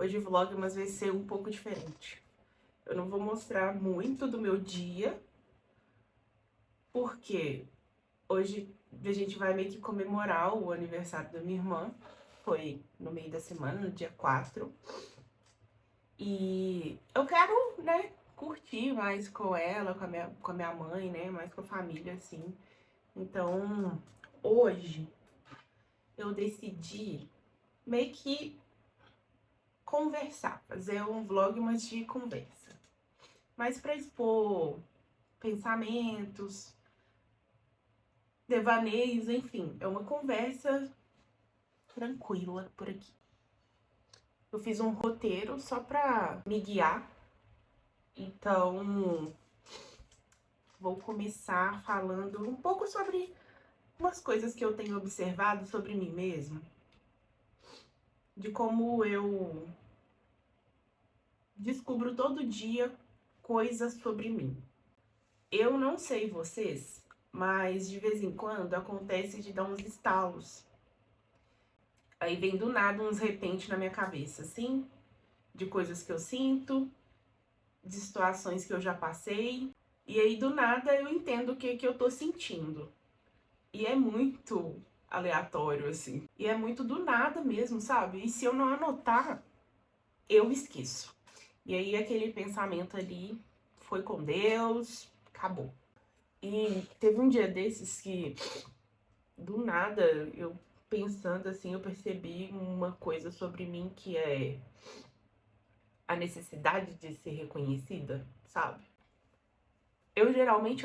Hoje o vlog mas vai ser um pouco diferente. Eu não vou mostrar muito do meu dia, porque hoje a gente vai meio que comemorar o aniversário da minha irmã. Foi no meio da semana, no dia 4. E eu quero, né, curtir mais com ela, com a minha mãe, né, mais com a família, assim. Então, hoje eu decidi meio que conversar, fazer um vlog, mas de conversa. Mas pra expor pensamentos, devaneios, enfim, é uma conversa tranquila por aqui. Eu fiz um roteiro só pra me guiar, então vou começar falando um pouco sobre umas coisas que eu tenho observado sobre mim mesma, de como eu descubro todo dia coisas sobre mim. Eu não sei vocês, mas de vez em quando acontece de dar uns estalos. Aí vem do nada uns repente na minha cabeça, assim, de coisas que eu sinto, de situações que eu já passei. E aí do nada eu entendo o que eu tô sentindo. E é muito aleatório, assim. E é muito do nada mesmo, sabe? E se eu não anotar, eu esqueço. E aí aquele pensamento ali foi com Deus, acabou. E teve um dia desses que, do nada, eu pensando assim, eu percebi uma coisa sobre mim que é a necessidade de ser reconhecida, sabe? Eu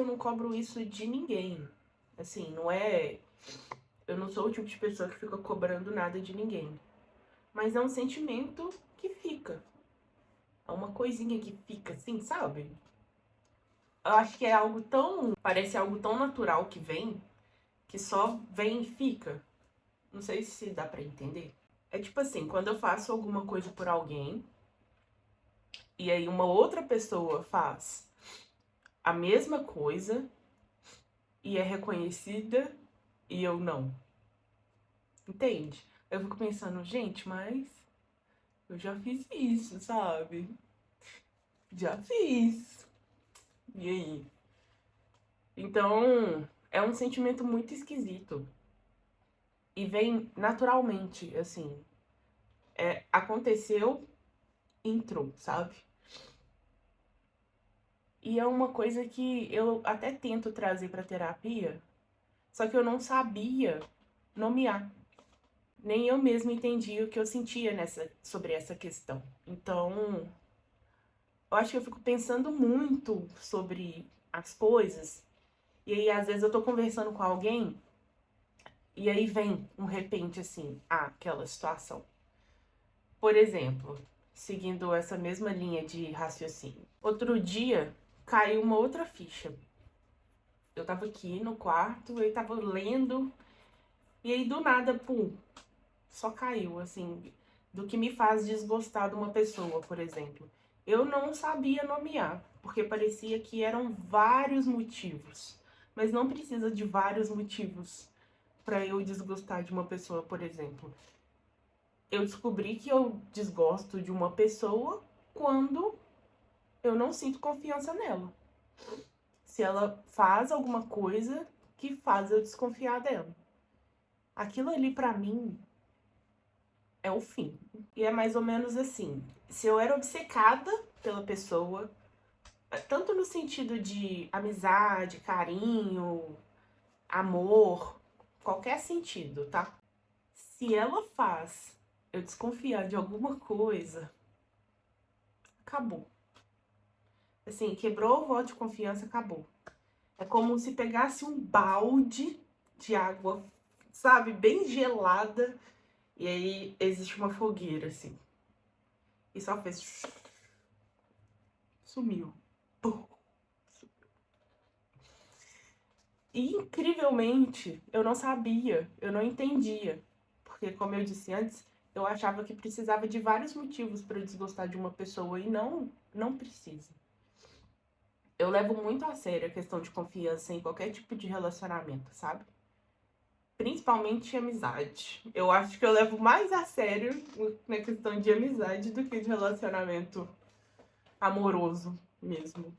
não cobro isso de ninguém. Assim, não é. Eu não sou o tipo de pessoa que fica cobrando nada de ninguém. Mas é um sentimento que fica. É uma coisinha que fica assim, sabe? Eu acho que é algo tão. Parece algo tão natural que só vem e fica. Não sei se dá pra entender. É tipo assim, quando eu faço alguma coisa por alguém, e aí uma outra pessoa faz a mesma coisa e é reconhecida e eu não. Entende? Eu fico pensando, gente, mas eu já fiz isso, sabe? Já fiz. E aí? Então, é um sentimento muito esquisito. E vem naturalmente, assim. Aconteceu, entrou, sabe? E é uma coisa que eu até tento trazer pra terapia, só que eu não sabia nomear. Nem eu mesma entendi o que eu sentia sobre essa questão. Então, eu acho que eu fico pensando muito sobre as coisas. E aí, às vezes, eu tô conversando com alguém e aí vem um repente assim, aquela situação. Por exemplo, seguindo essa mesma linha de raciocínio. Outro dia caiu uma outra ficha. Eu tava aqui no quarto, eu tava lendo, e aí do nada, pum, só caiu, assim, do que me faz desgostar de uma pessoa, por exemplo. Eu não sabia nomear, porque parecia que eram vários motivos. Mas não precisa de vários motivos para eu desgostar de uma pessoa, por exemplo. Eu descobri que eu desgosto de uma pessoa quando eu não sinto confiança nela. Se ela faz alguma coisa que faz eu desconfiar dela. Aquilo ali pra mim é o fim. E é mais ou menos assim, se eu era obcecada pela pessoa, tanto no sentido de amizade, carinho, amor, qualquer sentido, tá? Se ela faz eu desconfiar de alguma coisa, acabou. Assim, quebrou o voto de confiança, acabou. É como se pegasse um balde de água, sabe, bem gelada, e aí existe uma fogueira, assim. E só fez. Sumiu. Pum. E incrivelmente, eu não sabia, eu não entendia. Porque, como eu disse antes, eu achava que precisava de vários motivos para eu desgostar de uma pessoa e não precisa. Eu levo muito a sério a questão de confiança em qualquer tipo de relacionamento, sabe? principalmente amizade. Eu acho que eu levo mais a sério na questão de amizade do que de relacionamento amoroso mesmo.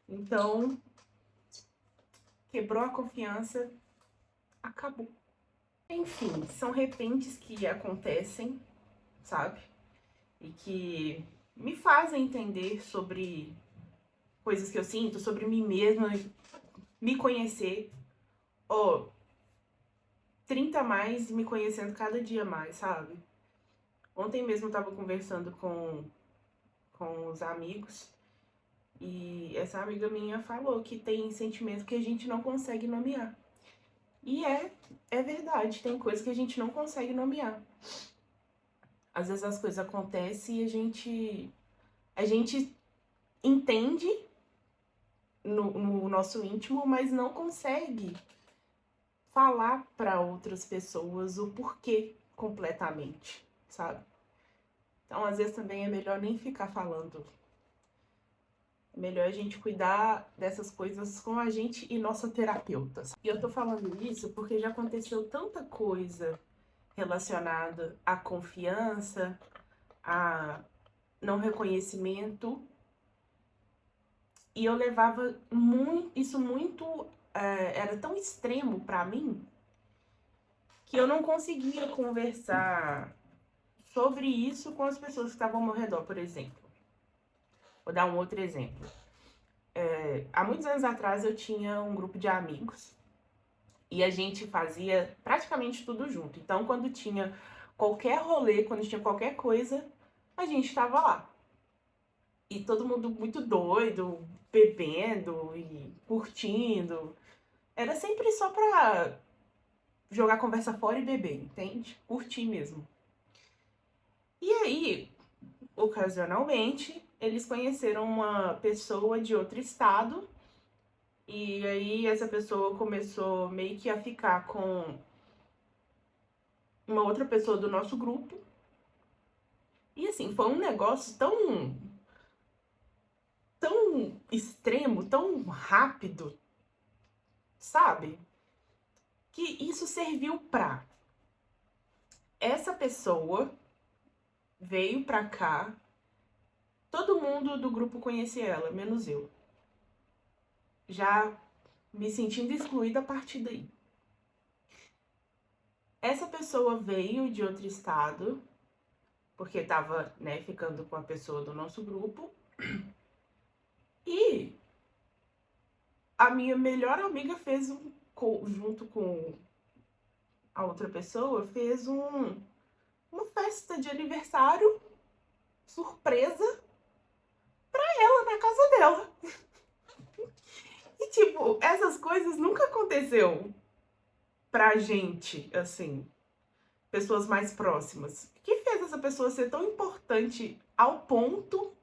Então, quebrou a confiança, acabou. Enfim, são repentes que acontecem, sabe? E que me fazem entender sobre coisas que eu sinto, sobre mim mesma, me conhecer. 30 a mais, me conhecendo cada dia mais, sabe? Ontem mesmo eu tava conversando com os amigos e essa amiga minha falou que tem sentimentos que a gente não consegue nomear. E é verdade, tem coisas que a gente não consegue nomear. Às vezes as coisas acontecem e a gente entende no nosso íntimo, mas não consegue falar para outras pessoas o porquê completamente, sabe? Então, às vezes também é melhor nem ficar falando. É melhor a gente cuidar dessas coisas com a gente e nossa terapeuta. E eu tô falando isso porque já aconteceu tanta coisa relacionada à confiança, a não reconhecimento, e eu levava isso muito, era tão extremo pra mim, que eu não conseguia conversar sobre isso com as pessoas que estavam ao meu redor, por exemplo. Vou dar um outro exemplo. Há muitos anos atrás eu tinha um grupo de amigos e a gente fazia praticamente tudo junto. Então, quando tinha qualquer rolê, quando tinha qualquer coisa, a gente estava lá. E todo mundo muito doido, bebendo e curtindo. Era sempre só pra jogar conversa fora e beber, entende? Curtir mesmo. E aí, ocasionalmente, eles conheceram uma pessoa de outro estado. E aí essa pessoa começou meio que a ficar com uma outra pessoa do nosso grupo. E assim, foi um negócio tão extremo, tão rápido, sabe? Que isso serviu pra essa pessoa veio pra cá, todo mundo do grupo conhecia ela, menos eu. Já me sentindo excluída a partir daí. Essa pessoa veio de outro estado, porque tava, né, ficando com a pessoa do nosso grupo. E a minha melhor amiga fez junto com a outra pessoa, fez uma festa de aniversário surpresa pra ela na casa dela. E tipo, essas coisas nunca aconteceu pra gente, assim, pessoas mais próximas. O que fez essa pessoa ser tão importante ao ponto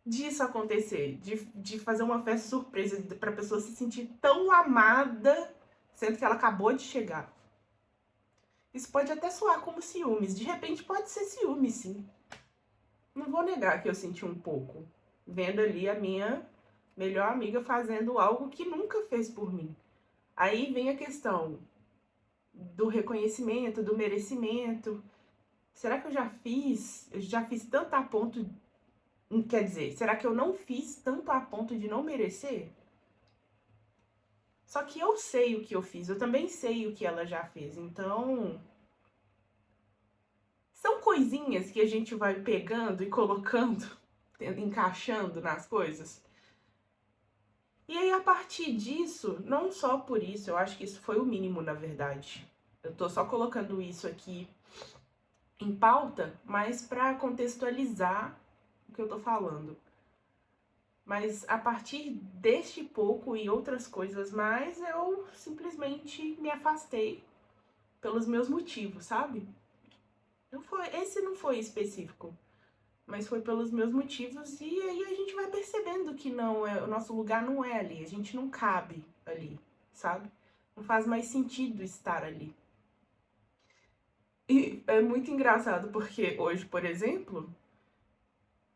disso acontecer? De fazer uma festa surpresa pra pessoa se sentir tão amada, sendo que ela acabou de chegar. Isso pode até soar como ciúmes. De repente pode ser ciúme, sim. Não vou negar que eu senti um pouco. Vendo ali a minha melhor amiga fazendo algo que nunca fez por mim. Aí vem a questão do reconhecimento, do merecimento. Será que eu já fiz? Eu já fiz tanto a ponto... Quer dizer, será que eu não fiz tanto a ponto de não merecer? Só que eu sei o que eu fiz. Eu também sei o que ela já fez. Então... são coisinhas que a gente vai pegando e colocando, encaixando nas coisas. E aí, a partir disso, não só por isso, eu acho que isso foi o mínimo, na verdade. Eu tô só colocando isso aqui em pauta, mas para contextualizar o que eu tô falando. Mas a partir deste pouco e outras coisas mais, eu simplesmente me afastei pelos meus motivos, sabe? Esse não foi específico. Mas foi pelos meus motivos, e aí a gente vai percebendo que não é, o nosso lugar não é ali, a gente não cabe ali, sabe? Não faz mais sentido estar ali. E é muito engraçado porque hoje, por exemplo,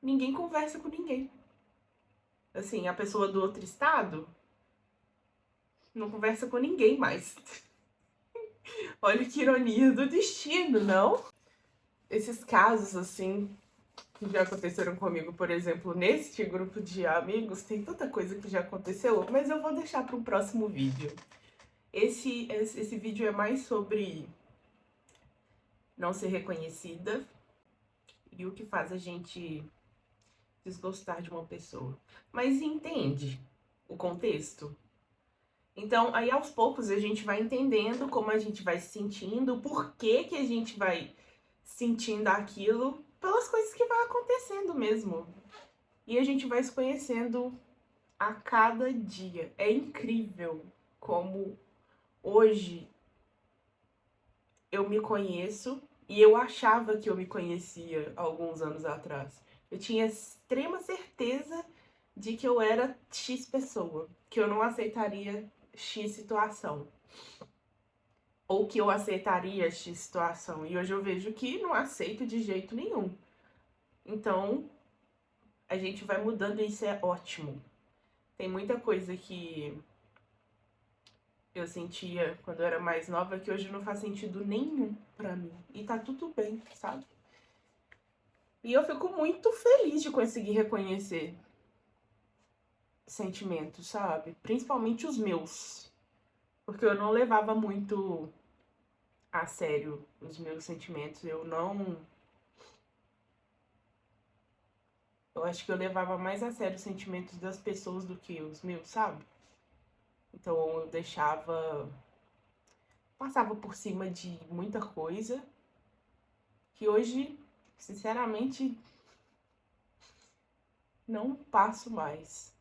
ninguém conversa com ninguém. Assim, a pessoa do outro estado não conversa com ninguém mais. Olha que ironia do destino, não? Esses casos, assim, que já aconteceram comigo, por exemplo, neste grupo de amigos, tem tanta coisa que já aconteceu, mas eu vou deixar para um próximo vídeo. Esse vídeo é mais sobre não ser reconhecida e o que faz a gente desgostar de uma pessoa. Mas entende o contexto? Então, aí aos poucos a gente vai entendendo como a gente vai se sentindo, o porquê que a gente vai sentindo aquilo, pelas coisas que vai acontecendo mesmo. E a gente vai se conhecendo a cada dia. É incrível como hoje eu me conheço e eu achava que eu me conhecia alguns anos atrás. Eu tinha extrema certeza de que eu era X pessoa, que eu não aceitaria X situação. Ou que eu aceitaria X situação. E hoje eu vejo que não aceito de jeito nenhum. Então, a gente vai mudando e isso é ótimo. Tem muita coisa que eu sentia quando eu era mais nova que hoje não faz sentido nenhum pra mim. E tá tudo bem, sabe? E eu fico muito feliz de conseguir reconhecer sentimentos, sabe? Principalmente os meus. Porque eu não levava muito a sério os meus sentimentos. Eu acho que eu levava mais a sério os sentimentos das pessoas do que os meus, sabe? Então eu passava por cima de muita coisa que hoje, sinceramente, não passo mais.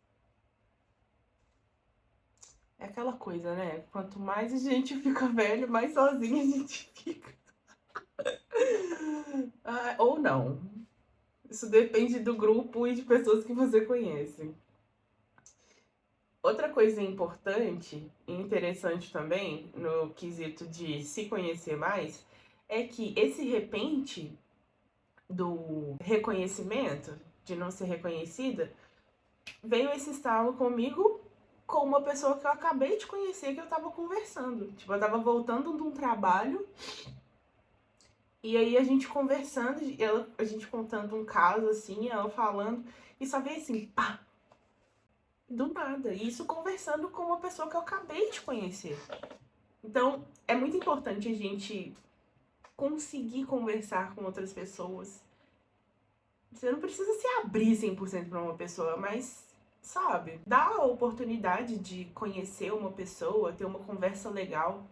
É aquela coisa, né? Quanto mais a gente fica velho, mais sozinha a gente fica. Ou não. Isso depende do grupo e de pessoas que você conhece. Outra coisa importante e interessante também, no quesito de se conhecer mais, é que esse repente do reconhecimento, de não ser reconhecida, veio esse estalo comigo com uma pessoa que eu acabei de conhecer, que eu tava conversando. Tipo, eu tava voltando de um trabalho, e aí a gente conversando, a gente contando um caso, assim, ela falando, e só veio assim, pá, do nada. E isso conversando com uma pessoa que eu acabei de conhecer. Então, é muito importante a gente conseguir conversar com outras pessoas. Você não precisa se abrir 100% para uma pessoa, mas, sabe, dá a oportunidade de conhecer uma pessoa, ter uma conversa legal.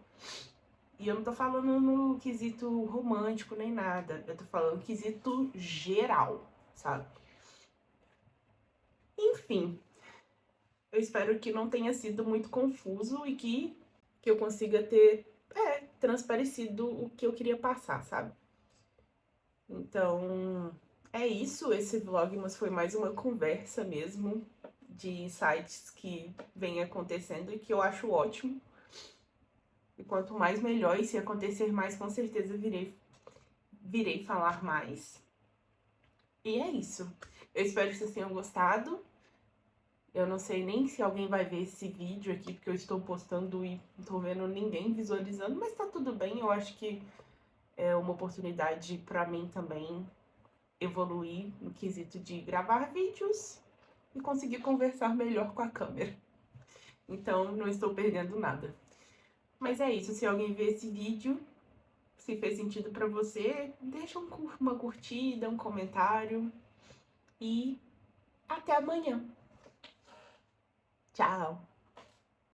E eu não tô falando no quesito romântico nem nada, eu tô falando no quesito geral, sabe? Enfim, eu espero que não tenha sido muito confuso e que eu consiga ter transparecido o que eu queria passar, sabe? Então, é isso. Esse Vlogmas foi mais uma conversa mesmo de insights que vem acontecendo e que eu acho ótimo. E quanto mais melhor, e se acontecer mais, com certeza virei falar mais. E é isso. Eu espero que vocês tenham gostado. Eu não sei nem se alguém vai ver esse vídeo aqui, porque eu estou postando e não tô vendo ninguém visualizando, mas tá tudo bem. Eu acho que é uma oportunidade pra mim também evoluir no quesito de gravar vídeos e conseguir conversar melhor com a câmera. Então, não estou perdendo nada. Mas é isso, se alguém ver esse vídeo, se fez sentido pra você, deixa uma curtida, um comentário e até amanhã. Tchau!